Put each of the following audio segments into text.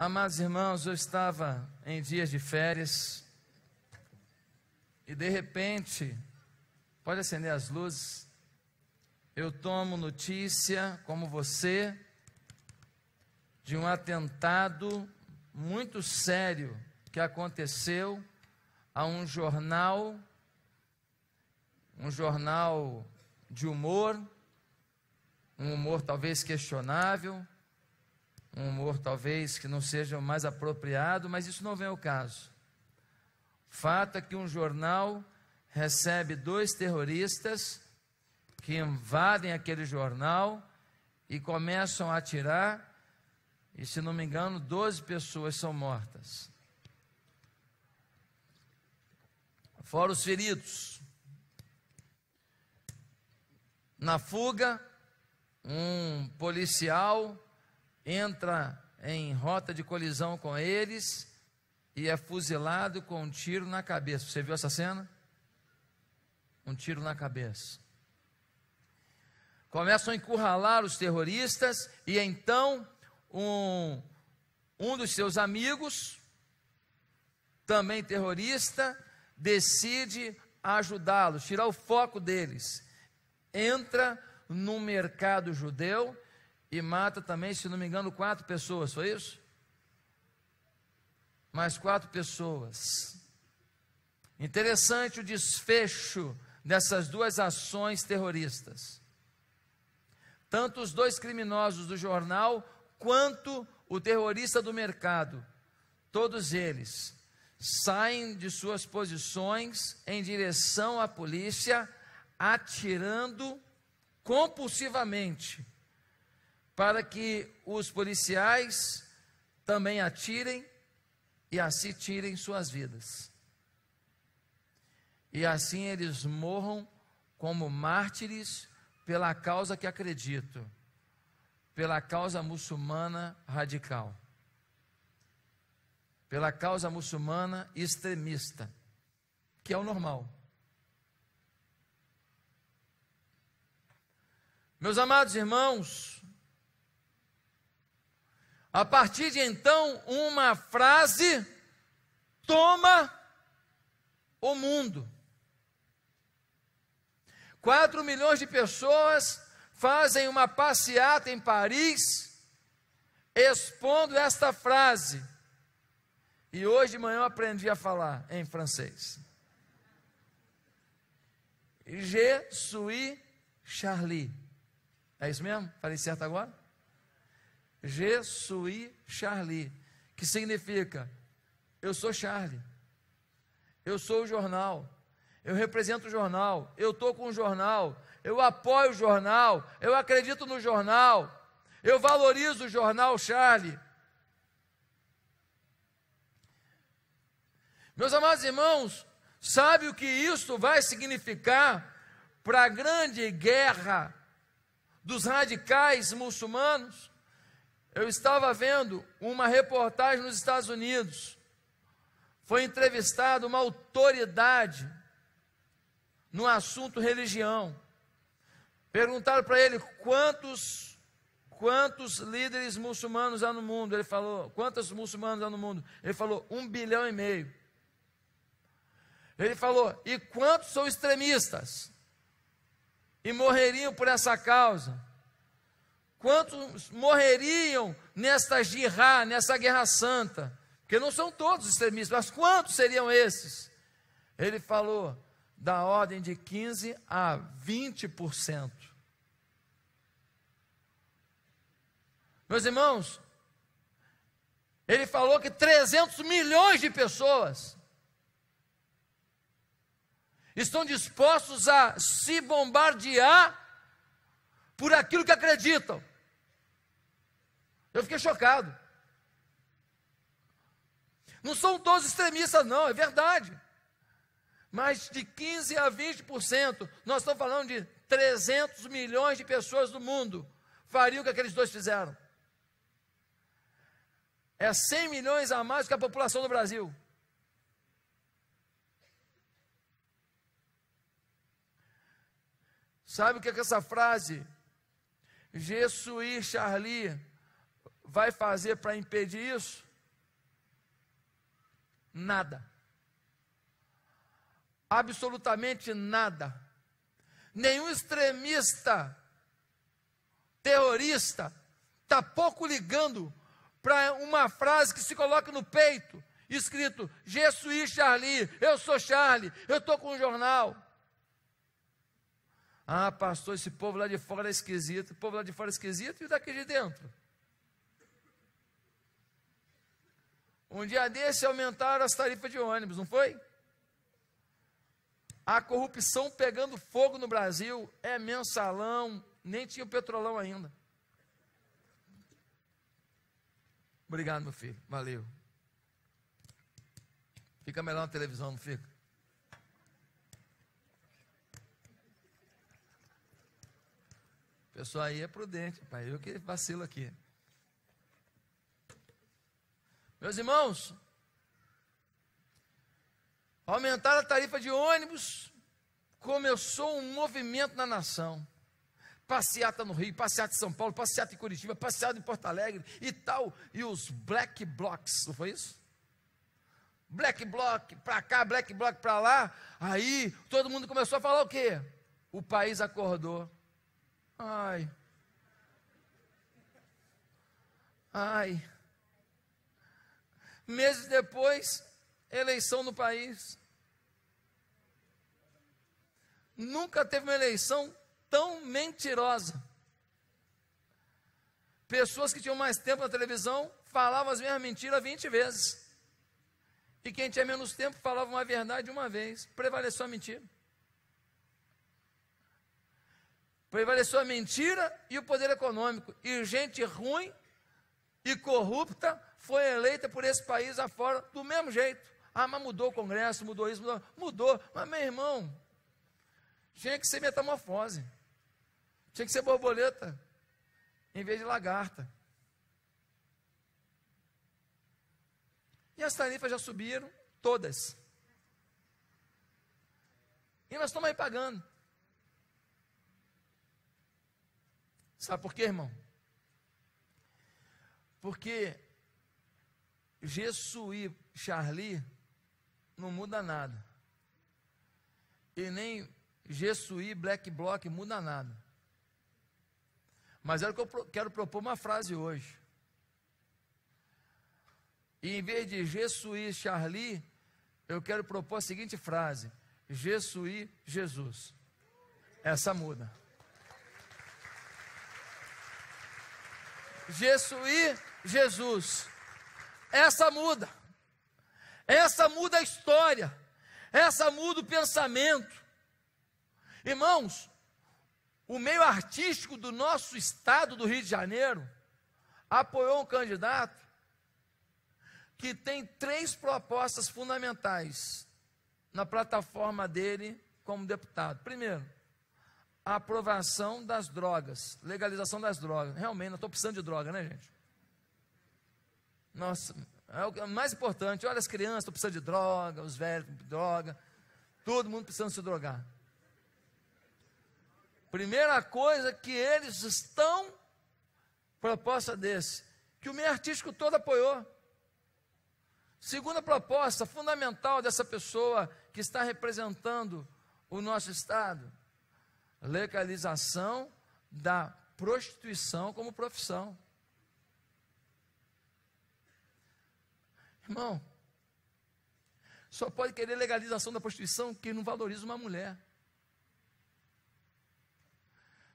Amados irmãos, eu estava em dias de férias e de repente, pode acender as luzes, eu tomo notícia, como você, de um atentado muito sério que aconteceu a um jornal de humor, um humor talvez questionável, um humor talvez que não seja o mais apropriado, mas isso não vem ao caso. Fato é que um jornal recebe 2 terroristas que invadem aquele jornal e começam a atirar, e se não me engano, 12 pessoas são mortas. Fora os feridos. Na fuga, um policial entra em rota de colisão com eles e é fuzilado com um tiro na cabeça. Você viu essa cena? Um tiro na cabeça. Começam a encurralar os terroristas e então um dos seus amigos, também terrorista, decide ajudá-los, tirar o foco deles. Entra num mercado judeu e mata também, se não me engano, 4 pessoas, foi isso? Mais 4 pessoas. Interessante o desfecho dessas 2 ações terroristas. Tanto os 2 criminosos do jornal, quanto o terrorista do mercado, todos eles saem de suas posições em direção à polícia, atirando compulsivamente, para que os policiais também atirem e assim tirem suas vidas. E assim eles morram como mártires pela causa que acreditam, pela causa muçulmana radical, pela causa muçulmana extremista, que é o normal. Meus amados irmãos, a partir de então, uma frase toma o mundo. 4 milhões de pessoas fazem uma passeata em Paris, expondo esta frase. E hoje de manhã eu aprendi a falar em francês. Je suis Charlie. É isso mesmo? Falei certo agora? Je suis Charlie, que significa, eu sou Charlie, eu sou o jornal, eu represento o jornal, eu estou com o jornal, eu apoio o jornal, eu acredito no jornal, eu valorizo o jornal Charlie. Meus amados irmãos, sabe o que isso vai significar para a grande guerra dos radicais muçulmanos? Eu estava vendo uma reportagem nos Estados Unidos, foi entrevistada uma autoridade no assunto religião. Perguntaram para ele quantos líderes muçulmanos há no mundo. Ele falou, quantos muçulmanos há no mundo? Ele falou, 1,5 bilhão. Ele falou, e quantos são extremistas? E morreriam por essa causa? Quantos morreriam nesta jihad, nessa guerra santa? Porque não são todos extremistas, mas quantos seriam esses? Ele falou, da ordem de 15% a 20%. Meus irmãos, ele falou que 300 milhões de pessoas estão dispostos a se bombardear por aquilo que acreditam. Eu fiquei chocado. Não são todos extremistas não, é verdade. Mas de 15% a 20%, nós estamos falando de 300 milhões de pessoas do mundo, fariam o que aqueles 2 fizeram. É 100 milhões a mais que a população do Brasil. Sabe o que essa frase, Je suis Charlie, vai fazer para impedir isso? Nada. Absolutamente nada. Nenhum extremista, terrorista, está pouco ligando para uma frase que se coloca no peito, escrito, Je suis Charlie, eu sou Charlie, eu estou com um jornal. Ah, pastor, esse povo lá de fora é esquisito, o povo lá de fora é esquisito e daqui de dentro. Um dia desse aumentaram as tarifas de ônibus, não foi? A corrupção pegando fogo no Brasil, é mensalão, nem tinha o petrolão ainda. Obrigado, meu filho, valeu. Fica melhor na televisão, não fica? O pessoal aí é prudente, pai, eu que vacilo aqui. Meus irmãos, aumentaram a tarifa de ônibus, começou um movimento na nação. Passeata no Rio, passeata em São Paulo, passeata em Curitiba, passeata em Porto Alegre e tal. E os black blocs, não foi isso? Black bloc para cá, black bloc para lá. Aí todo mundo começou a falar o quê? O país acordou. Ai. Meses depois, eleição no país. Nunca teve uma eleição tão mentirosa. Pessoas que tinham mais tempo na televisão falavam as mesmas mentiras 20 vezes. E quem tinha menos tempo falava uma verdade uma vez. Prevaleceu a mentira. Prevaleceu a mentira e o poder econômico. E gente ruim e corrupta foi eleita por esse país afora do mesmo jeito. Ah, mas mudou o Congresso, mudou isso, mudou. Mas, meu irmão, tinha que ser metamorfose. Tinha que ser borboleta, em vez de lagarta. E as tarifas já subiram, todas. E nós estamos aí pagando. Sabe por quê, irmão? Porque Je suis Charlie não muda nada. E nem Je suis Black Bloc muda nada. Mas é o que eu quero propor uma frase hoje. E em vez de Je suis Charlie, eu quero propor a seguinte frase: Je suis Jesus. Essa muda. Je suis Jesus. Essa muda. Essa muda a história. Essa muda o pensamento. Irmãos, o meio artístico do nosso estado do Rio de Janeiro apoiou um candidato que tem 3 propostas fundamentais na plataforma dele como deputado. Primeiro, a aprovação das drogas, legalização das drogas. Realmente, nós estamos precisando de droga, né, gente? Nossa, é o mais importante. Olha, as crianças estão precisando de droga, os velhos de droga, todo mundo precisando se drogar. Primeira coisa que eles estão, proposta desse, que o meio artístico todo apoiou. Segunda proposta fundamental dessa pessoa que está representando o nosso estado, legalização da prostituição como profissão. Irmão, só pode querer legalização da prostituição quem não valoriza uma mulher.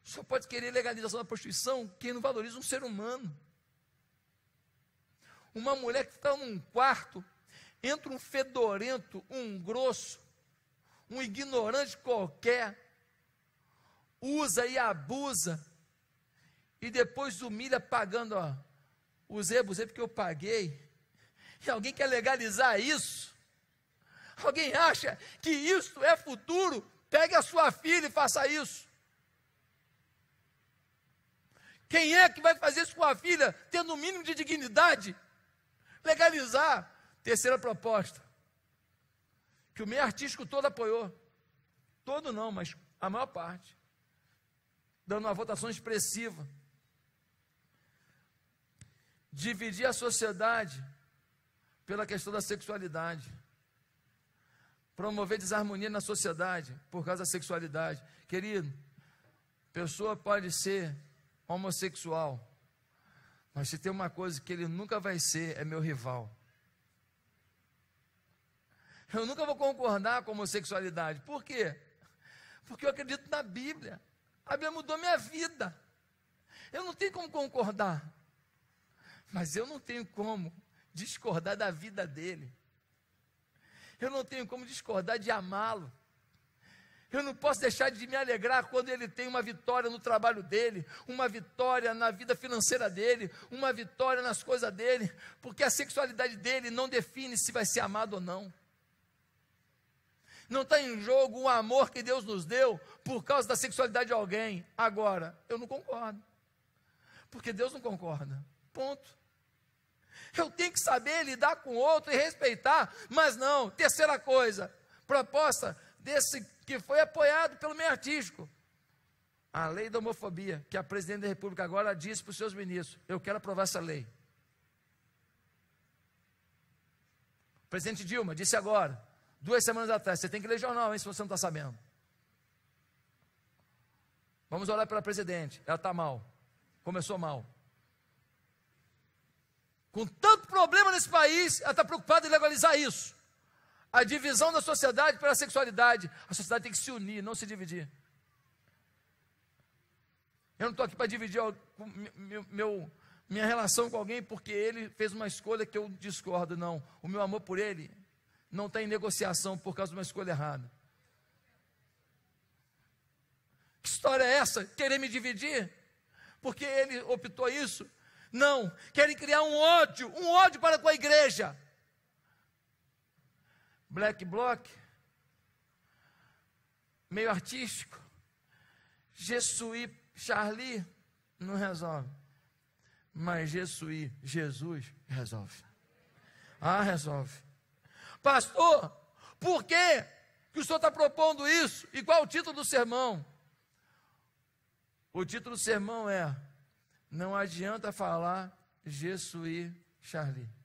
Só pode querer legalização da prostituição quem não valoriza um ser humano. Uma mulher que está num quarto, entra um fedorento, um grosso, um ignorante qualquer, usa e abusa, e depois humilha pagando, ó, usei porque eu paguei. E alguém quer legalizar isso? Alguém acha que isso é futuro? Pegue a sua filha e faça isso. Quem é que vai fazer isso com a filha, tendo o mínimo de dignidade? Legalizar. Terceira proposta, que o meio artístico todo apoiou. Todo não, mas a maior parte. Dando uma votação expressiva. Dividir a sociedade pela questão da sexualidade. Promover desarmonia na sociedade por causa da sexualidade. Querido, pessoa pode ser homossexual, mas se tem uma coisa que ele nunca vai ser, é meu rival. Eu nunca vou concordar com a homossexualidade. Por quê? Porque eu acredito na Bíblia. A Bíblia mudou minha vida. Eu não tenho como concordar, mas eu não tenho como discordar da vida dele. Eu não tenho como discordar de amá-lo. Eu não posso deixar de me alegrar quando ele tem uma vitória no trabalho dele, uma vitória na vida financeira dele, uma vitória nas coisas dele, porque a sexualidade dele não define se vai ser amado ou não. Não está em jogo o amor que Deus nos deu por causa da sexualidade de alguém. Agora, eu não concordo, porque Deus não concorda, ponto. Eu tenho que saber lidar com o outro e respeitar, mas não. Terceira coisa, proposta desse que foi apoiado pelo meio artístico, a lei da homofobia, que a presidente da República agora disse para os seus ministros: eu quero aprovar essa lei. O presidente Dilma disse agora, 2 semanas atrás: você tem que ler jornal, hein, se você não está sabendo. Vamos orar pela presidente, ela está mal, começou mal. Com tanto problema nesse país, ela está preocupada em legalizar isso. A divisão da sociedade pela sexualidade. A sociedade tem que se unir, não se dividir. Eu não estou aqui para dividir minha relação com alguém porque ele fez uma escolha que eu discordo, não. O meu amor por ele não está em negociação por causa de uma escolha errada. Que história é essa? Querer me dividir? Porque ele optou isso? Não, querem criar um ódio para com a igreja. Black Bloc, meio artístico, Jesuí, Charlie, não resolve. Mas Jesuí, Jesus, resolve. Ah, resolve. Pastor, por que o senhor está propondo isso? E qual é o título do sermão? O título do sermão é: não adianta falar Jesuí, Charlie.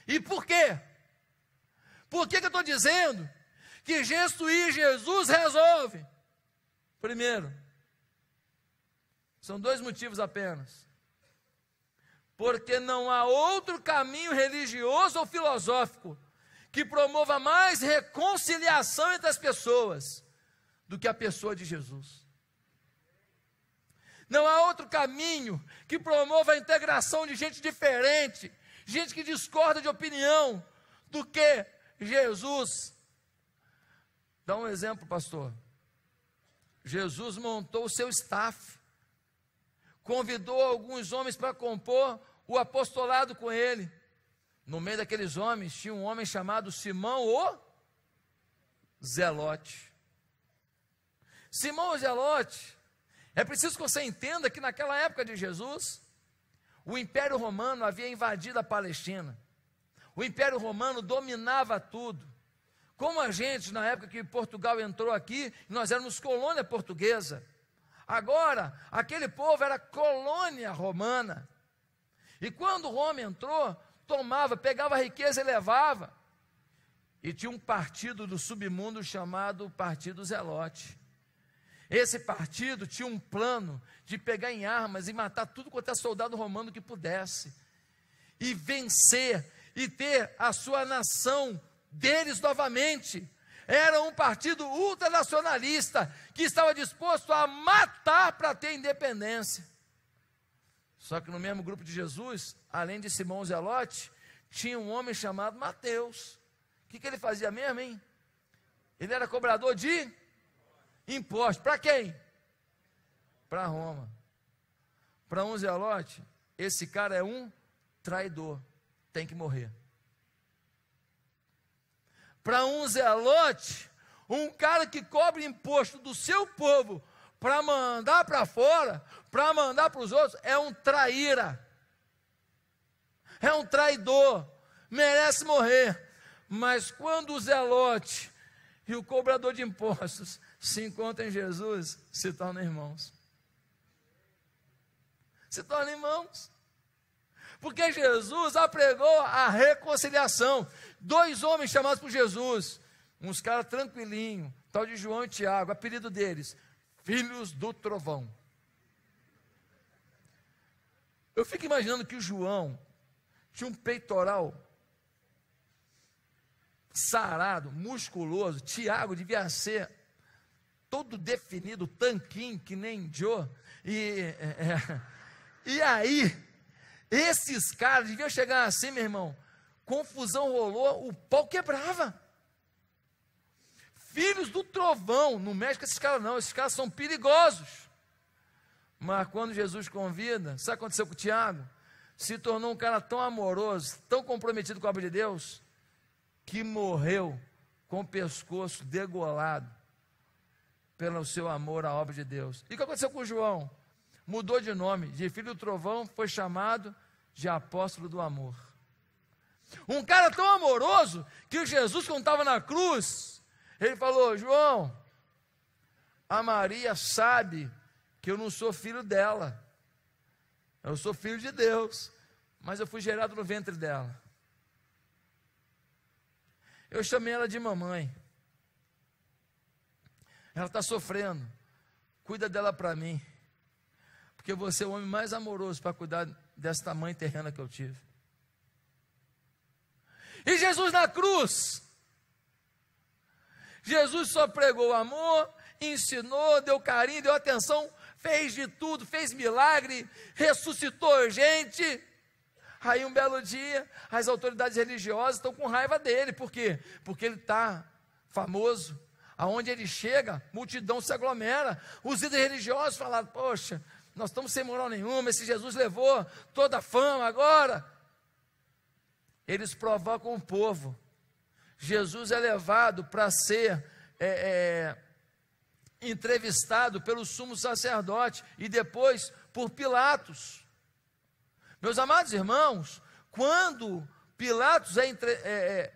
E por quê? Por que eu estou dizendo que Jesuí, Jesus resolve? Primeiro, são 2 motivos apenas. Porque não há outro caminho religioso ou filosófico que promova mais reconciliação entre as pessoas do que a pessoa de Jesus. Não há outro caminho que promova a integração de gente diferente, gente que discorda de opinião, do que Jesus. Dá um exemplo, pastor. Jesus montou o seu staff, convidou alguns homens para compor o apostolado com ele. No meio daqueles homens tinha um homem chamado Simão o Zelote. Simão o Zelote, é preciso que você entenda que naquela época de Jesus, o Império Romano havia invadido a Palestina. O Império Romano dominava tudo. Como a gente, na época que Portugal entrou aqui, nós éramos colônia portuguesa. Agora, aquele povo era colônia romana. E quando Roma entrou, tomava, pegava a riqueza e levava. E tinha um partido do submundo chamado Partido Zelote. Esse partido tinha um plano de pegar em armas e matar tudo quanto é soldado romano que pudesse, e vencer, e ter a sua nação deles novamente. Era um partido ultranacionalista, que estava disposto a matar para ter independência. Só que no mesmo grupo de Jesus, além de Simão Zelote, tinha um homem chamado Mateus. O que ele fazia mesmo, hein? Ele era cobrador de imposto. Para quem? Para Roma. Para um Zelote, esse cara é um traidor, tem que morrer. Para um Zelote, um cara que cobra imposto do seu povo para mandar para fora, para mandar para os outros, é um traíra, é um traidor, merece morrer. Mas quando o Zelote e o cobrador de impostos se encontram em Jesus, se tornam irmãos. Se tornam irmãos. Porque Jesus apregou a reconciliação. 2 homens chamados por Jesus, uns caras tranquilinhos, tal de João e Tiago, apelido deles, filhos do trovão. Eu fico imaginando que o João tinha um peitoral sarado, musculoso. Tiago devia ser todo definido, tanquinho, que nem Joe. E aí, esses caras deviam chegar assim, meu irmão, confusão rolou, o pau quebrava. Filhos do trovão, não mexe com esses caras não, esses caras são perigosos. Mas quando Jesus convida, sabe o que aconteceu com o Tiago? Se tornou um cara tão amoroso, tão comprometido com a obra de Deus, que morreu com o pescoço degolado pelo seu amor à obra de Deus. E o que aconteceu com João? Mudou de nome, de filho do trovão, foi chamado de apóstolo do amor. Um cara tão amoroso, que Jesus, quando estava na cruz, ele falou: João, a Maria sabe que eu não sou filho dela, eu sou filho de Deus, mas eu fui gerado no ventre dela. Eu chamei ela de mamãe. Ela está sofrendo, cuida dela para mim, porque você é o homem mais amoroso para cuidar desta mãe terrena que eu tive. E Jesus na cruz, Jesus só pregou amor, ensinou, deu carinho, deu atenção, fez de tudo, fez milagre, ressuscitou gente. Aí um belo dia, as autoridades religiosas estão com raiva dele. Por quê? Porque ele está famoso. Aonde ele chega, multidão se aglomera. Os líderes religiosos falaram: poxa, nós estamos sem moral nenhuma, esse Jesus levou toda a fama agora. Eles provocam o povo. Jesus é levado para ser entrevistado pelo sumo sacerdote e depois por Pilatos. Meus amados irmãos, quando Pilatos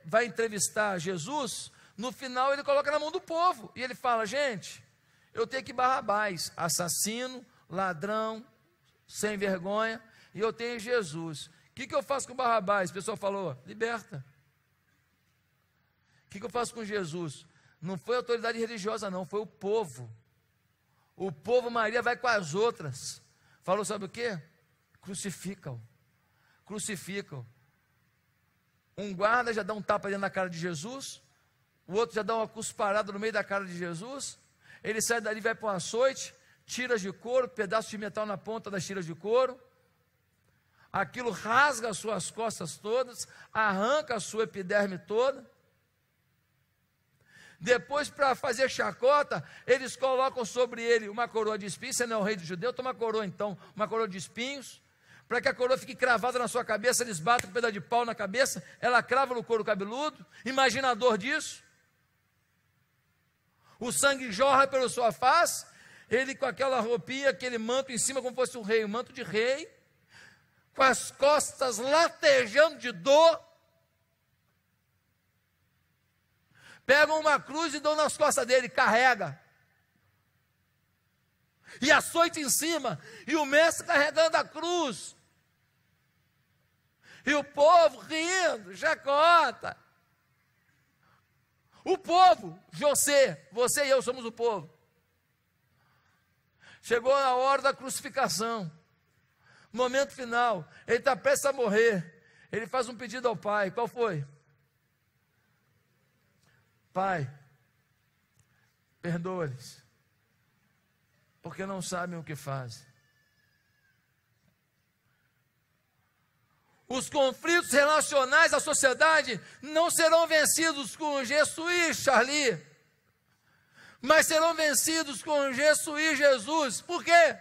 vai entrevistar Jesus, no final ele coloca na mão do povo, e ele fala: gente, eu tenho aqui Barrabás, assassino, ladrão, sem vergonha, e eu tenho Jesus. O que eu faço com Barrabás? O pessoal falou: liberta. O que eu faço com Jesus? Não foi a autoridade religiosa não, foi o povo. O povo, Maria vai com as outras. Falou: sabe o quê? Crucificam. Crucificam. Um guarda já dá um tapa dentro da cara de Jesus, o outro já dá uma cusparada no meio da cara de Jesus, ele sai dali, vai para um açoite, tiras de couro, pedaços de metal na ponta das tiras de couro, aquilo rasga as suas costas todas, arranca a sua epiderme toda. Depois, para fazer chacota, eles colocam sobre ele uma coroa de espinhos. Você não é o rei dos judeus? Toma uma coroa então, uma coroa de espinhos. Para que a coroa fique cravada na sua cabeça, eles batem com um pedaço de pau na cabeça, ela crava no couro cabeludo. Imagina a dor disso. O sangue jorra pela sua face, ele com aquela roupinha, aquele manto em cima como fosse um rei, um manto de rei, com as costas latejando de dor. Pegam uma cruz e dão nas costas dele, carrega. E açoite em cima, e o mestre carregando a cruz. E o povo rindo, chacota. O povo, você e eu somos o povo. Chegou a hora da crucificação. Momento final, ele está prestes a morrer. Ele faz um pedido ao Pai. Qual foi? Pai, perdoa-lhes, porque não sabem o que fazem. Os conflitos relacionais da sociedade não serão vencidos com Jesus, Charlie, mas serão vencidos com Jesus e Jesus. Por quê?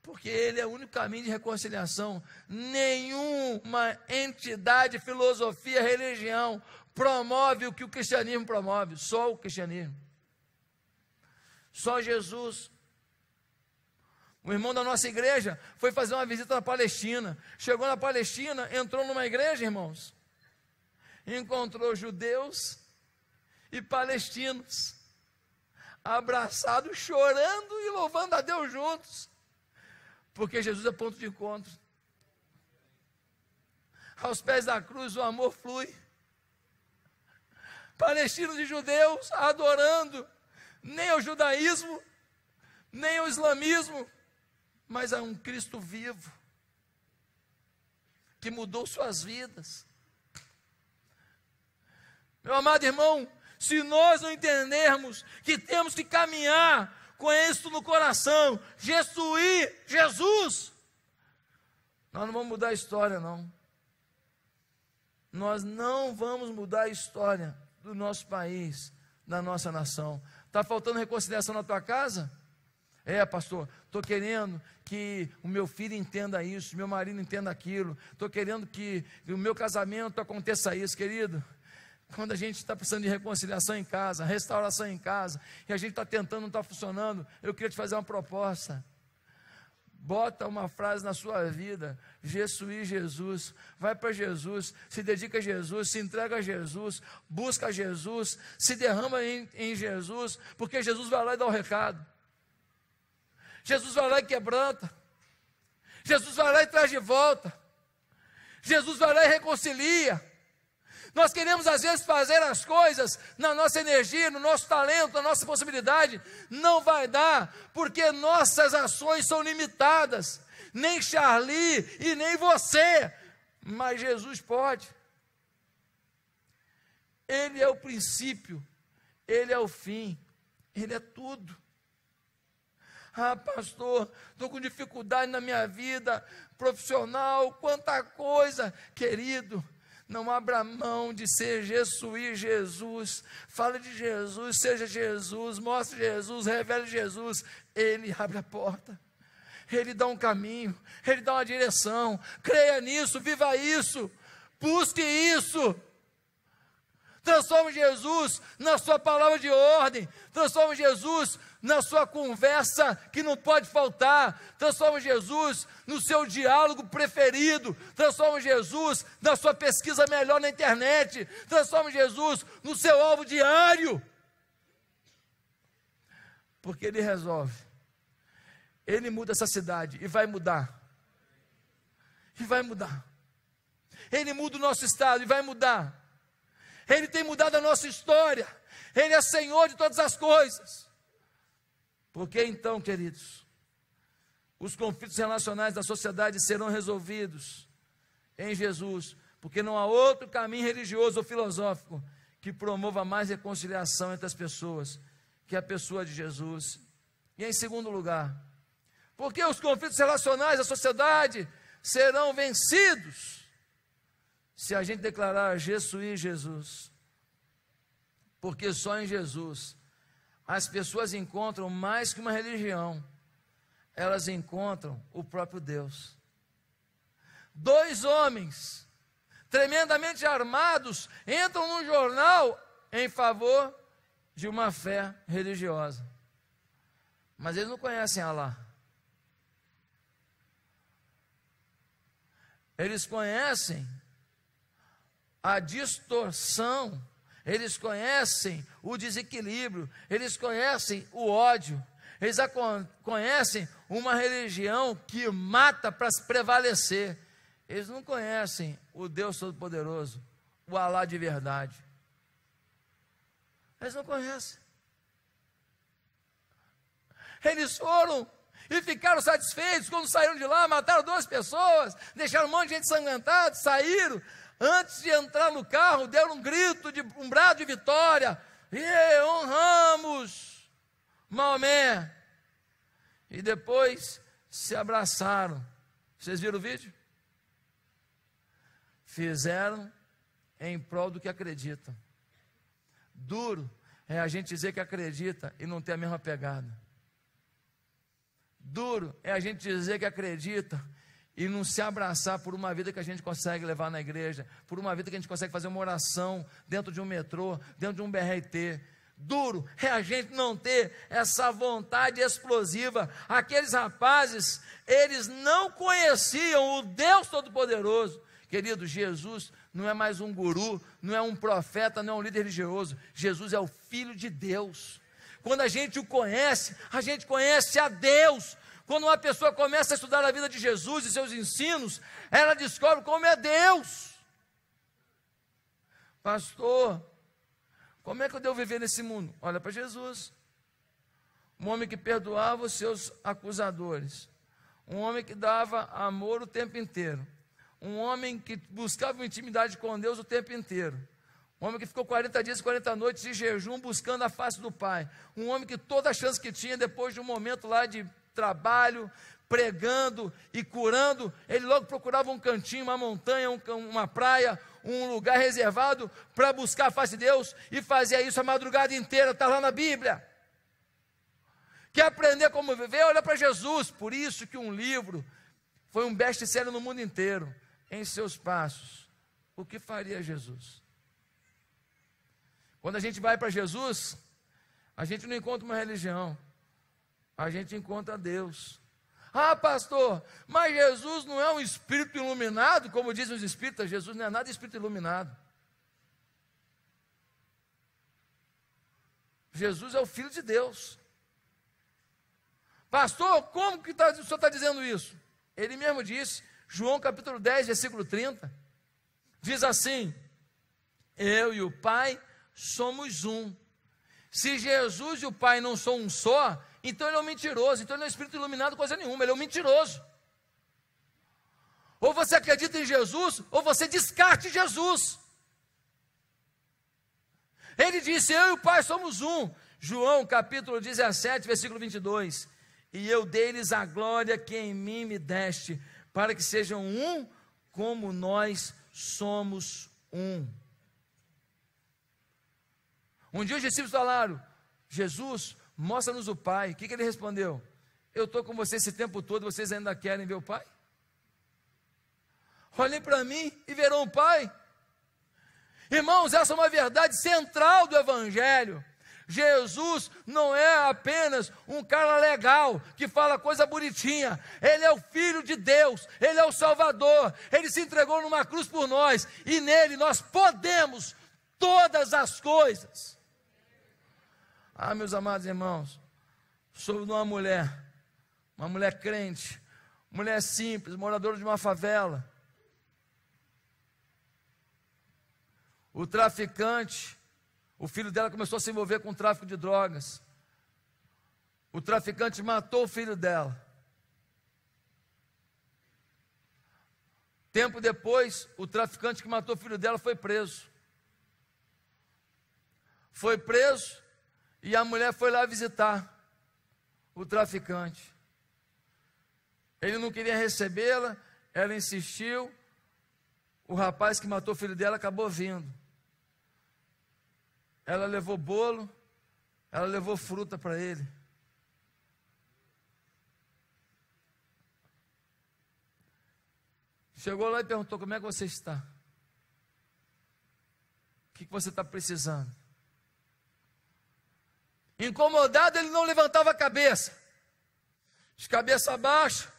Porque ele é o único caminho de reconciliação. Nenhuma entidade, filosofia, religião promove o que o cristianismo promove. Só o cristianismo. Só Jesus. O irmão da nossa igreja foi fazer uma visita na Palestina. Chegou na Palestina, entrou numa igreja, irmãos. Encontrou judeus e palestinos abraçados, chorando e louvando a Deus juntos. Porque Jesus é ponto de encontro. Aos pés da cruz o amor flui. Palestinos e judeus adorando, nem ao judaísmo, nem ao islamismo, mas a um Cristo vivo, que mudou suas vidas. Meu amado irmão, se nós não entendermos que temos que caminhar com isso no coração, Jesus, nós não vamos mudar a história, não. Nós não vamos mudar a história do nosso país, da nossa nação. Está faltando reconciliação na tua casa? Pastor, estou querendo que o meu filho entenda isso, meu marido entenda aquilo, estou querendo que o meu casamento aconteça isso, querido. Quando a gente está precisando de reconciliação em casa, restauração em casa, e a gente está tentando, não está funcionando, eu queria te fazer uma proposta. Bota uma frase na sua vida: Jesus, vai para Jesus, se dedica a Jesus, se entrega a Jesus, busca a Jesus, se derrama em Jesus, porque Jesus vai lá e dá o recado. Jesus vai lá e quebranta, Jesus vai lá e traz de volta, Jesus vai lá e reconcilia. Nós queremos às vezes fazer as coisas na nossa energia, no nosso talento, na nossa possibilidade. Não vai dar, porque nossas ações são limitadas. Nem Charlie e nem você, mas Jesus pode. Ele é o princípio, Ele é o fim, Ele é tudo. Pastor, estou com dificuldade na minha vida profissional, quanta coisa. Querido, não abra mão de ser Jesus. Fale de Jesus, seja Jesus, mostre Jesus, revele Jesus. Ele abre a porta, Ele dá um caminho, Ele dá uma direção. Creia nisso, viva isso, busque isso. Transforme Jesus na sua palavra de ordem, transforme Jesus na sua conversa que não pode faltar, transforme Jesus no seu diálogo preferido, transforme Jesus na sua pesquisa melhor na internet, transforme Jesus no seu alvo diário, porque Ele resolve, Ele muda essa cidade e vai mudar, Ele muda o nosso estado e vai mudar. Ele tem mudado a nossa história, Ele é Senhor de todas as coisas. Porque então, queridos, os conflitos relacionais da sociedade serão resolvidos em Jesus, porque não há outro caminho religioso ou filosófico que promova mais reconciliação entre as pessoas, que a pessoa de Jesus. E em segundo lugar, porque os conflitos relacionais da sociedade serão vencidos se a gente declarar Jesus, porque só em Jesus as pessoas encontram mais que uma religião, elas encontram o próprio Deus. 2 homens tremendamente armados entram num jornal em favor de uma fé religiosa, mas eles não conhecem Alá. Eles conhecem a distorção, eles conhecem o desequilíbrio, eles conhecem o ódio, eles conhecem uma religião que mata para se prevalecer. Eles não conhecem o Deus Todo-Poderoso, o Alá de verdade. Eles não conhecem. Eles foram e ficaram satisfeitos quando saíram de lá, mataram 2 pessoas, deixaram um monte de gente ensanguentada, saíram. Antes de entrar no carro, deram um brado de vitória. E honramos Maomé. E depois se abraçaram. Vocês viram o vídeo? Fizeram em prol do que acreditam. Duro é a gente dizer que acredita e não ter a mesma pegada. Duro é a gente dizer que acredita e não se abraçar por uma vida que a gente consegue levar na igreja, por uma vida que a gente consegue fazer uma oração dentro de um metrô, dentro de um BRT. Duro é a gente não ter essa vontade explosiva. Aqueles rapazes, eles não conheciam o Deus Todo-Poderoso. Querido, Jesus não é mais um guru, não é um profeta, não é um líder religioso. Jesus é o Filho de Deus. Quando a gente o conhece, a gente conhece a Deus. Quando uma pessoa começa a estudar a vida de Jesus e seus ensinos, ela descobre como é Deus. Pastor, como é que eu devo viver nesse mundo? Olha para Jesus. Um homem que perdoava os seus acusadores. Um homem que dava amor o tempo inteiro. Um homem que buscava uma intimidade com Deus o tempo inteiro. Um homem que ficou 40 dias e 40 noites de jejum buscando a face do Pai. Um homem que toda a chance que tinha, depois de um momento lá de trabalho, pregando e curando, ele logo procurava um cantinho, uma montanha, uma praia, um lugar reservado para buscar a face de Deus, e fazia isso a madrugada inteira. Está lá na Bíblia. Quer aprender como viver? Olha para Jesus. Por isso que um livro foi um best-seller no mundo inteiro. Em seus passos, o que faria Jesus? Quando a gente vai para Jesus, a gente não encontra uma religião, a gente encontra Deus. Ah, pastor, mas Jesus não é um espírito iluminado, como dizem os espíritas. Jesus não é nada espírito iluminado. Jesus é o Filho de Deus. Pastor, como que o senhor está dizendo isso? Ele mesmo disse, João capítulo 10, versículo 30, diz assim: eu e o Pai somos um. Se Jesus e o Pai não são um só, então ele é um mentiroso, então ele não é espírito iluminado coisa nenhuma, ele é um mentiroso. Ou você acredita em Jesus, ou você descarte Jesus. Ele disse, eu e o Pai somos um. João capítulo 17, versículo 22, e eu dei-lhes a glória que em mim me deste, para que sejam um, como nós somos um. Um dia os discípulos falaram, Jesus, mostra-nos o Pai. O que ele respondeu? Eu estou com vocês esse tempo todo, vocês ainda querem ver o Pai? Olhem para mim e verão o Pai. Irmãos, essa é uma verdade central do Evangelho. Jesus não é apenas um cara legal, que fala coisa bonitinha. Ele é o Filho de Deus, Ele é o Salvador. Ele se entregou numa cruz por nós, e nele nós podemos todas as coisas. Ah, meus amados irmãos, sou de uma mulher crente, mulher simples, moradora de uma favela. O traficante, o filho dela começou a se envolver com o tráfico de drogas. O traficante matou o filho dela. Tempo depois, o traficante que matou o filho dela foi preso. Foi preso e a mulher foi lá visitar o traficante. Ele não queria recebê-la, ela insistiu. O rapaz que matou o filho dela acabou vindo. Ela levou bolo, ela levou fruta para ele. Chegou lá e perguntou, como é que você está? O que você está precisando? Incomodado, ele não levantava a cabeça. De cabeça baixa.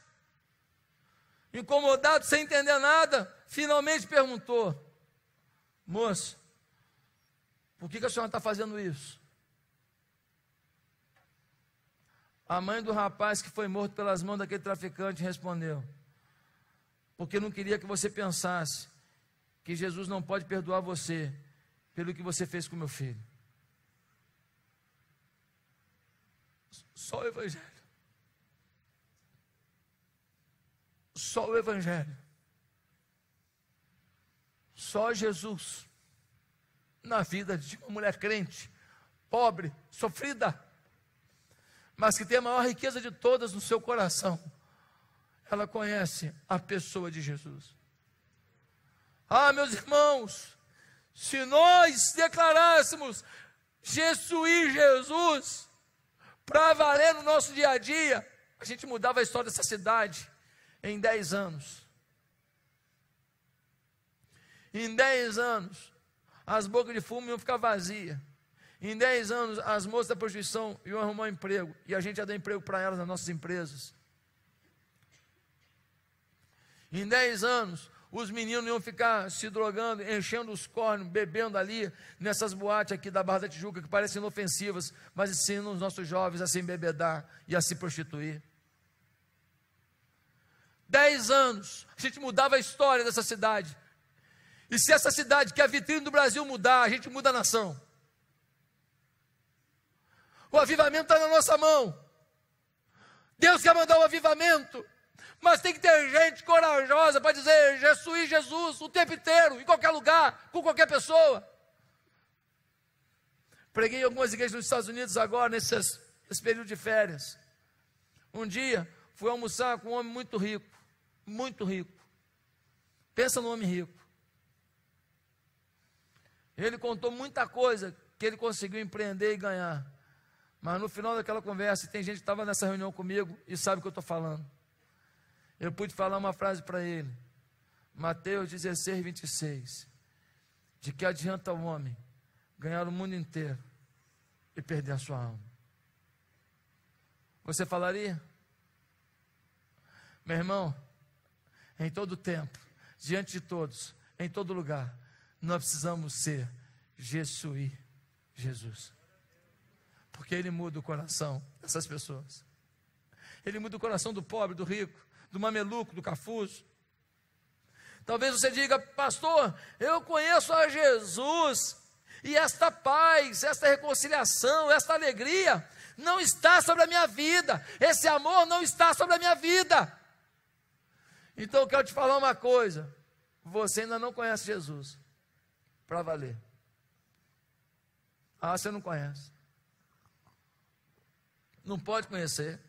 Incomodado, sem entender nada, finalmente perguntou, moço, por que a senhora está fazendo isso? A mãe do rapaz que foi morto pelas mãos daquele traficante respondeu, porque não queria que você pensasse que Jesus não pode perdoar você pelo que você fez com meu filho. Só o Evangelho. Só o Evangelho. Só Jesus. Na vida de uma mulher crente, pobre, sofrida, mas que tem a maior riqueza de todas no seu coração. Ela conhece a pessoa de Jesus. Ah, meus irmãos, se nós declarássemos Jesus para valer no nosso dia a dia, a gente mudava a história dessa cidade em 10 anos. Em 10 anos, as bocas de fumo iam ficar vazias. Em 10 anos, as moças da prostituição iam arrumar um emprego, e a gente ia dar emprego para elas nas nossas empresas. Em 10 anos, os meninos iam ficar se drogando, enchendo os cornos, bebendo ali, nessas boates aqui da Barra da Tijuca, que parecem inofensivas, mas ensinam os nossos jovens a se embebedar e a se prostituir. 10 anos, a gente mudava a história dessa cidade. E se essa cidade, que é a vitrine do Brasil, mudar, a gente muda a nação. O avivamento está na nossa mão. Deus quer mandar o avivamento, mas tem que ter gente corajosa para dizer Jesus, Jesus, o tempo inteiro, em qualquer lugar, com qualquer pessoa. Preguei em algumas igrejas nos Estados Unidos agora, nesse período de férias. Um dia, fui almoçar com um homem muito rico, muito rico. Pensa no homem rico. Ele contou muita coisa que ele conseguiu empreender e ganhar. Mas no final daquela conversa, tem gente que estava nessa reunião comigo e sabe o que eu estou falando. Eu pude falar uma frase para ele. Mateus 16, 26. De que adianta o homem ganhar o mundo inteiro e perder a sua alma? Você falaria? Meu irmão, em todo tempo, diante de todos, em todo lugar, nós precisamos ser Jesus. Porque Ele muda o coração dessas pessoas. Ele muda o coração do pobre, do rico, do mameluco, do cafuso. Talvez você diga, pastor, eu conheço a Jesus, e esta paz, esta reconciliação, esta alegria, não está sobre a minha vida, esse amor não está sobre a minha vida. Então eu quero te falar uma coisa, você ainda não conhece Jesus, para valer. Ah, você não conhece. Não pode conhecer.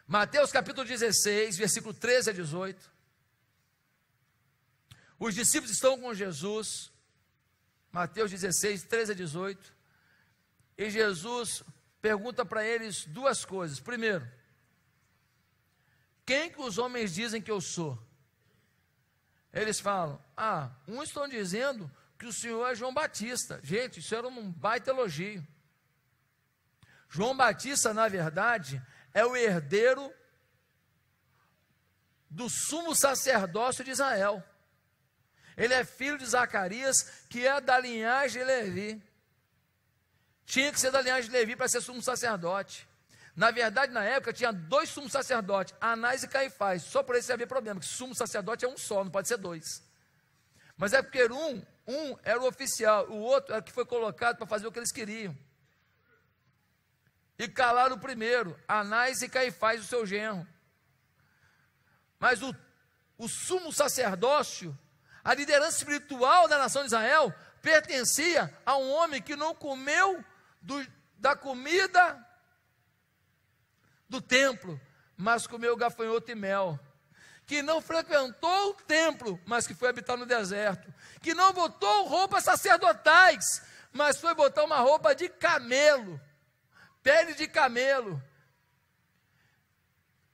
Mateus capítulo 16, versículo 13 a 18. Os discípulos estão com Jesus. Mateus 16, 13 a 18. E Jesus pergunta para eles duas coisas. Primeiro, quem que os homens dizem que eu sou? Eles falam, uns estão dizendo que o Senhor é João Batista. Gente, isso era um baita elogio. João Batista, na verdade, é o herdeiro do sumo sacerdócio de Israel. Ele é filho de Zacarias, que é da linhagem de Levi. Tinha que ser da linhagem de Levi para ser sumo sacerdote. Na verdade, na época, tinha 2 sumos sacerdotes, Anás e Caifás. Só por isso havia problema, que sumo sacerdote é um só, não pode ser 2. Mas é porque um era o oficial, o outro era o que foi colocado para fazer o que eles queriam. E calaram o primeiro, Anás e Caifás, o seu genro. Mas o sumo sacerdócio, a liderança espiritual da nação de Israel, pertencia a um homem que não comeu da comida do templo, mas comeu gafanhoto e mel. Que não frequentou o templo, mas que foi habitar no deserto. Que não botou roupas sacerdotais, mas foi botar uma roupa de camelo. Pele de camelo.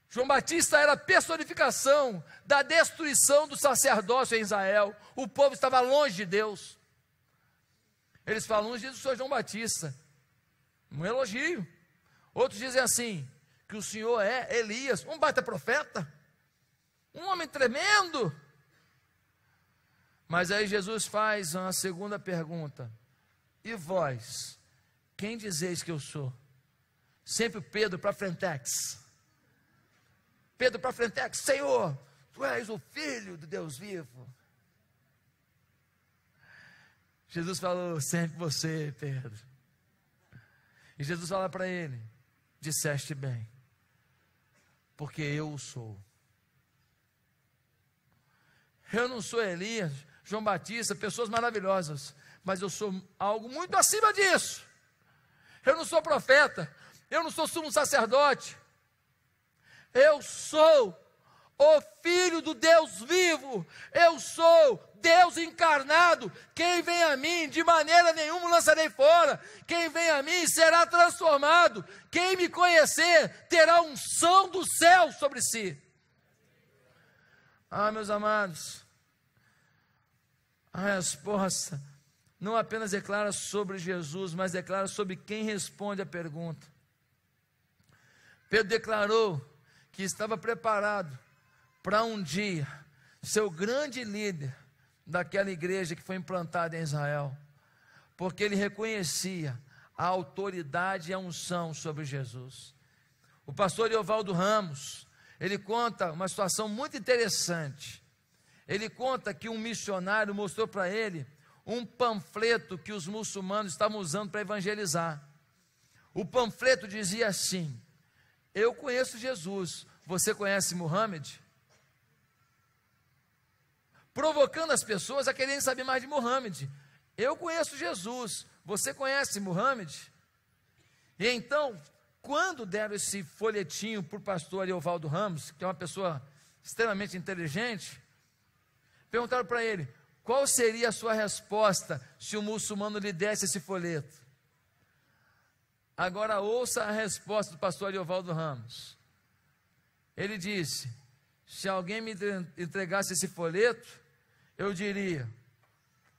João Batista era a personificação da destruição do sacerdócio em Israel. O povo estava longe de Deus. Eles falam, uns dizem o Senhor João Batista, um elogio. Outros dizem assim, que o Senhor é Elias, um baita profeta, um homem tremendo. Mas aí Jesus faz uma segunda pergunta, e vós, quem dizeis que eu sou? Sempre Pedro para frentex. Pedro para frentex, Senhor, tu és o Filho do Deus vivo. Jesus falou, sempre você, Pedro. E Jesus fala para ele, disseste bem, porque eu o sou. Eu não sou Elias, João Batista, pessoas maravilhosas, mas eu sou algo muito acima disso. Eu não sou profeta, eu não sou sumo sacerdote, eu sou o Filho do Deus vivo, eu sou Deus encarnado. Quem vem a mim, de maneira nenhuma lançarei fora. Quem vem a mim será transformado. Quem me conhecer terá unção do céu sobre si. Meus amados, a resposta não apenas declara sobre Jesus, mas declara sobre quem responde a pergunta. Pedro declarou que estava preparado para um dia ser o grande líder daquela igreja que foi implantada em Israel, porque ele reconhecia a autoridade e a unção sobre Jesus. O pastor Eovaldo Ramos, ele conta uma situação muito interessante. Ele conta que um missionário mostrou para ele um panfleto que os muçulmanos estavam usando para evangelizar. O panfleto dizia assim: eu conheço Jesus, você conhece Muhammad? Provocando as pessoas a quererem saber mais de Muhammad. Eu conheço Jesus, você conhece Muhammad? E então, quando deram esse folhetinho para o pastor Ariovaldo Ramos, que é uma pessoa extremamente inteligente, perguntaram para ele: qual seria a sua resposta se o muçulmano lhe desse esse folheto? Agora ouça a resposta do pastor Ariovaldo Ramos. Ele disse: se alguém me entregasse esse folheto, eu diria: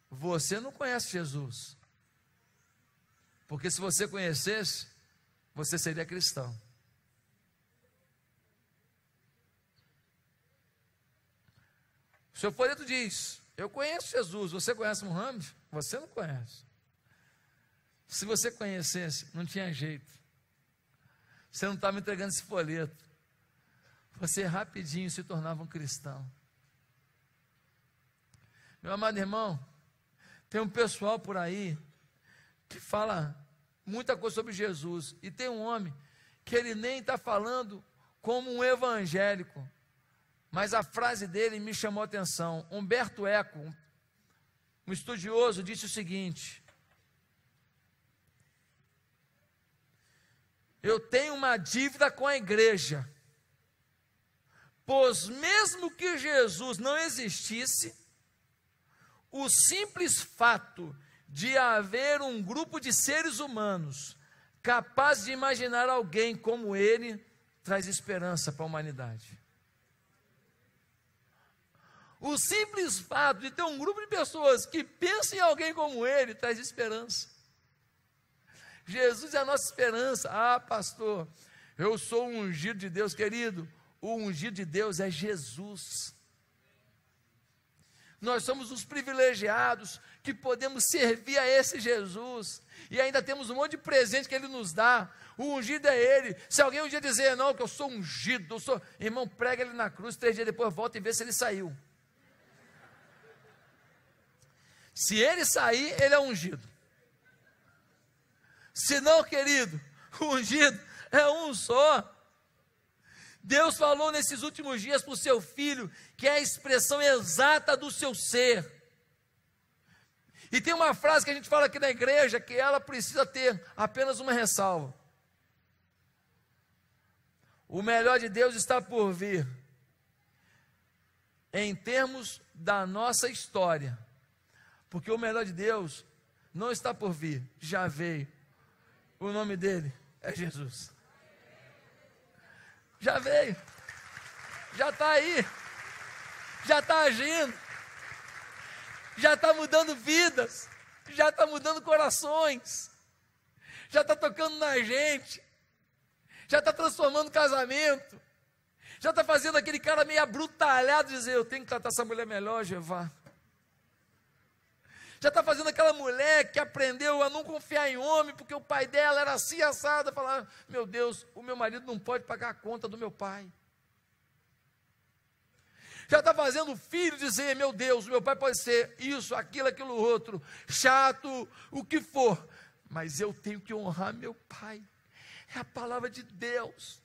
você não conhece Jesus, porque se você conhecesse, você seria cristão. O seu folheto diz: eu conheço Jesus, você conhece Muhammad? Você não conhece. Se você conhecesse, não tinha jeito. Você não estava entregando esse folheto. Você rapidinho se tornava um cristão. Meu amado irmão, tem um pessoal por aí que fala muita coisa sobre Jesus, e tem um homem que ele nem está falando como um evangélico, mas a frase dele me chamou a atenção. Humberto Eco, um estudioso, disse o seguinte: eu tenho uma dívida com a igreja, pois mesmo que Jesus não existisse, o simples fato de haver um grupo de seres humanos capaz de imaginar alguém como ele traz esperança para a humanidade. O simples fato de ter um grupo de pessoas que pensam em alguém como ele traz esperança. Jesus é a nossa esperança. Ah, pastor, eu sou um ungido de Deus. Querido, o ungido de Deus é Jesus. Nós somos os privilegiados que podemos servir a esse Jesus, e ainda temos um monte de presente que Ele nos dá. O ungido é Ele. Se alguém um dia dizer: não, que eu sou ungido, eu sou... irmão, prega Ele na cruz, 3 dias depois volta e vê se ele saiu. Se ele sair, ele é ungido. Se não, querido, o ungido é um só. Deus falou nesses últimos dias para o seu Filho, que é a expressão exata do seu ser. E tem uma frase que a gente fala aqui na igreja, que ela precisa ter apenas uma ressalva: o melhor de Deus está por vir, em termos da nossa história, porque o melhor de Deus não está por vir, já veio. O nome dele é Jesus. Já veio, já está aí, já está agindo, já está mudando vidas, já está mudando corações, já está tocando na gente, já está transformando casamento, já está fazendo aquele cara meio abrutalhado dizer: eu tenho que tratar essa mulher melhor, Jeová. Já está fazendo aquela mulher que aprendeu a não confiar em homem, porque o pai dela era assim assado, falar: meu Deus, o meu marido não pode pagar a conta do meu pai. Já está fazendo o filho dizer: meu Deus, o meu pai pode ser isso, aquilo, aquilo outro, chato, o que for, mas eu tenho que honrar meu pai. É a palavra de Deus.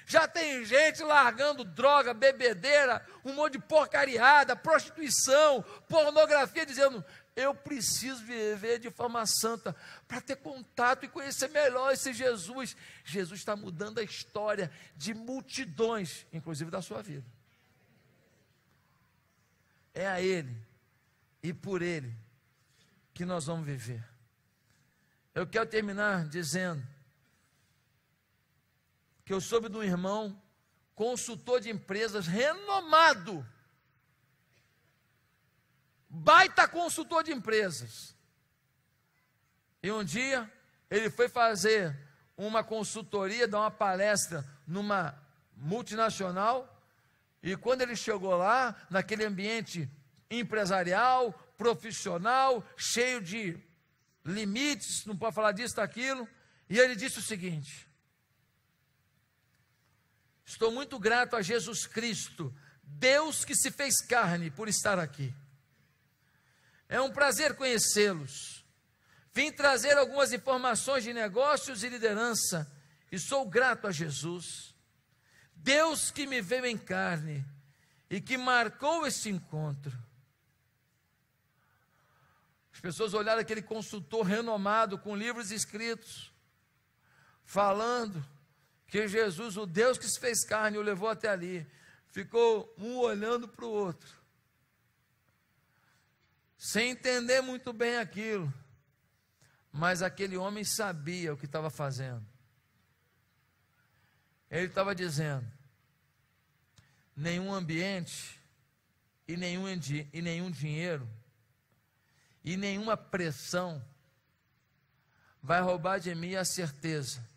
Já tem gente largando droga, bebedeira, um monte de porcariada, prostituição, pornografia, dizendo: eu preciso viver de forma santa, para ter contato e conhecer melhor esse Jesus. Jesus está mudando a história de multidões, inclusive da sua vida. É a Ele e por Ele que nós vamos viver. Eu quero terminar dizendo que eu soube de um irmão, consultor de empresas, renomado, baita consultor de empresas, e um dia ele foi fazer uma consultoria, dar uma palestra numa multinacional, e quando ele chegou lá, naquele ambiente empresarial, profissional, cheio de limites, não pode falar disso, daquilo, e ele disse o seguinte: estou muito grato a Jesus Cristo, Deus que se fez carne por estar aqui. É um prazer conhecê-los. Vim trazer algumas informações de negócios e liderança e sou grato a Jesus. Deus que me veio em carne e que marcou este encontro. As pessoas olharam aquele consultor renomado com livros escritos, falando que Jesus, o Deus que se fez carne, o levou até ali. Ficou um olhando para o outro, sem entender muito bem aquilo, mas aquele homem sabia o que estava fazendo. Ele estava dizendo: nenhum ambiente, e nenhum dinheiro, e nenhuma pressão vai roubar de mim a certeza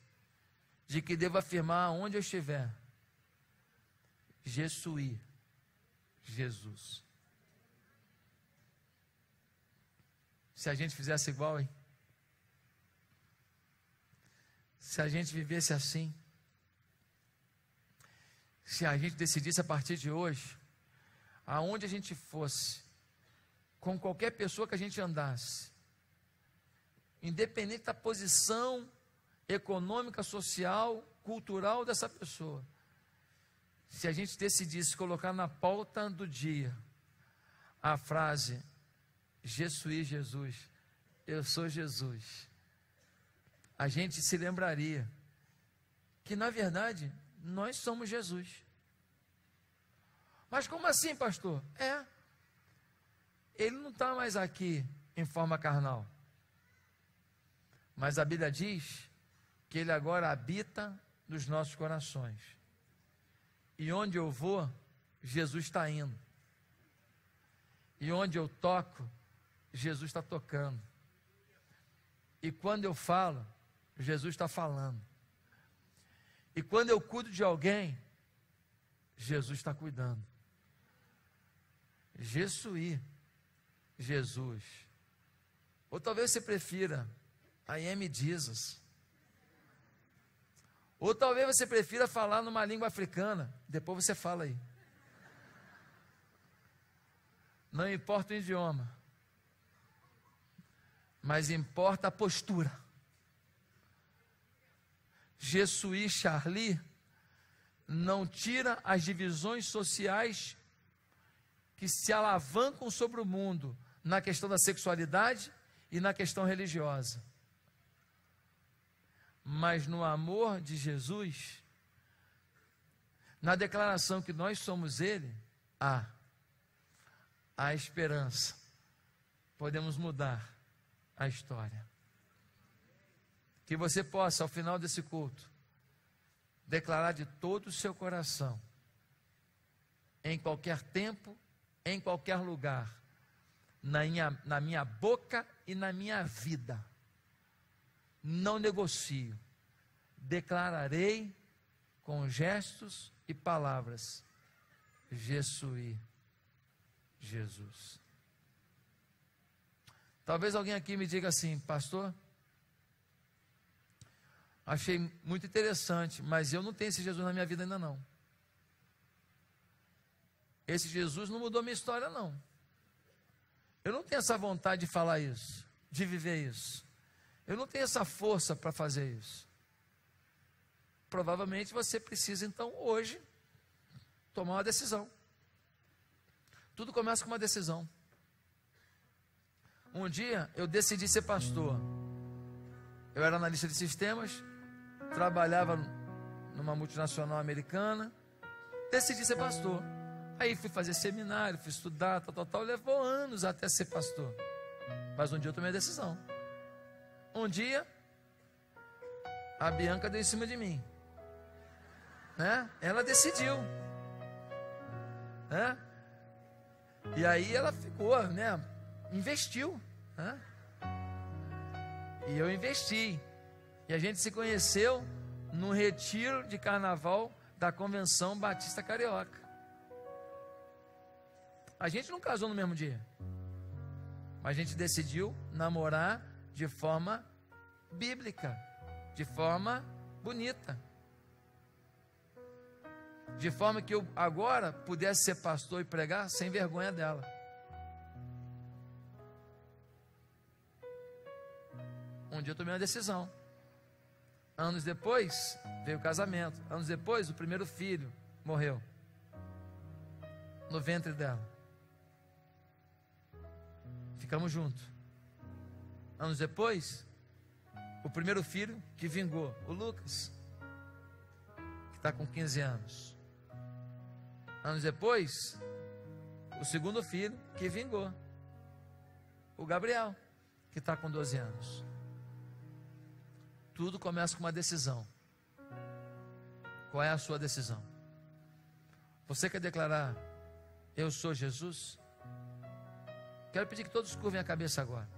de que devo afirmar onde eu estiver: Jesus. Se a gente fizesse igual, hein? Se a gente vivesse assim, se a gente decidisse a partir de hoje, aonde a gente fosse, com qualquer pessoa que a gente andasse, independente da posição econômica, social, cultural dessa pessoa, se a gente decidisse colocar na pauta do dia a frase Jesus, eu sou Jesus, a gente se lembraria que na verdade nós somos Jesus. Mas como assim, pastor? Ele não está mais aqui em forma carnal, mas a Bíblia diz que ele agora habita nos nossos corações. E onde eu vou, Jesus está indo. E onde eu toco, Jesus está tocando. E quando eu falo, Jesus está falando. E quando eu cuido de alguém, Jesus está cuidando. Jesus. Ou talvez você prefira I am Jesus. Ou talvez você prefira falar numa língua africana. Depois você fala aí. Não importa o idioma, mas importa a postura. Jesus Charlie não tira as divisões sociais que se alavancam sobre o mundo na questão da sexualidade e na questão religiosa. Mas no amor de Jesus, na declaração que nós somos Ele, há esperança. Podemos mudar a história. Que você possa, ao final desse culto, declarar de todo o seu coração, em qualquer tempo, em qualquer lugar, na minha boca e na minha vida, não negocio, declararei com gestos e palavras, Jesus. Talvez alguém aqui me diga assim: pastor, achei muito interessante, mas eu não tenho esse Jesus na minha vida ainda não. Esse Jesus não mudou minha história não. Eu não tenho essa vontade de falar isso, de viver isso. Eu não tenho essa força para fazer isso. Provavelmente você precisa então hoje tomar uma decisão. Tudo começa com uma decisão. Um dia eu decidi ser pastor. Eu era analista de sistemas, trabalhava numa multinacional americana, decidi ser pastor. Aí fui fazer seminário, fui estudar, tal, levou anos até ser pastor. Mas um dia eu tomei a decisão. Um dia, a Bianca deu em cima de mim, né? Ela decidiu, né? E aí ela ficou, né? Investiu, né? E eu investi. E a gente se conheceu no retiro de carnaval da Convenção Batista Carioca. A gente não casou no mesmo dia, mas a gente decidiu namorar de forma bíblica, de forma bonita. de forma que eu agora pudesse ser pastor e pregar sem vergonha dela. Um dia eu tomei uma decisão. Anos depois veio o casamento. Anos depois o primeiro filho morreu no ventre dela. Ficamos juntos. Anos depois, o primeiro filho que vingou, o Lucas, que está com 15 anos. Anos depois, o segundo filho que vingou, o Gabriel, que está com 12 anos. Tudo começa com uma decisão. Qual é a sua decisão? Você quer declarar: eu sou Jesus? Quero pedir que todos curvem a cabeça agora.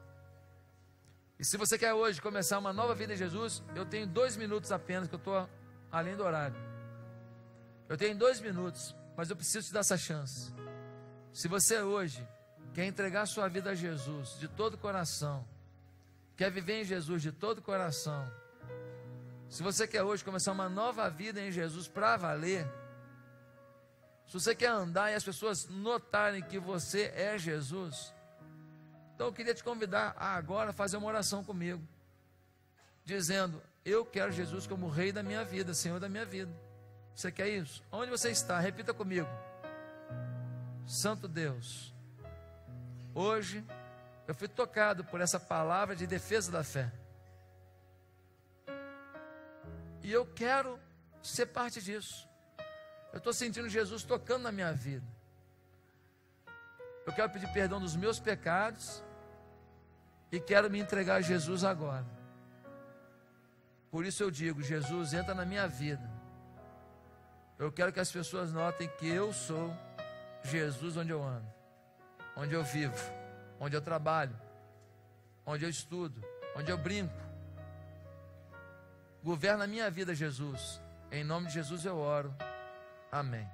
E se você quer hoje começar uma nova vida em Jesus, eu tenho 2 minutos apenas, que eu estou além do horário. Eu tenho 2 minutos, mas eu preciso te dar essa chance. Se você hoje quer entregar sua vida a Jesus de todo o coração, quer viver em Jesus de todo o coração, se você quer hoje começar uma nova vida em Jesus para valer, se você quer andar e as pessoas notarem que você é Jesus, então eu queria te convidar a agora fazer uma oração comigo, dizendo: eu quero Jesus como Rei da minha vida, Senhor da minha vida. Você quer isso? Onde você está? Repita comigo: Santo Deus, hoje eu fui tocado por essa palavra de defesa da fé, e eu quero ser parte disso. Eu estou sentindo Jesus tocando na minha vida. Eu quero pedir perdão dos meus pecados e quero me entregar a Jesus agora. Por isso eu digo: Jesus, entra na minha vida. Eu quero que as pessoas notem que eu sou Jesus onde eu ando, onde eu vivo, onde eu trabalho, onde eu estudo, onde eu brinco. Governa a minha vida, Jesus. Em nome de Jesus eu oro. Amém.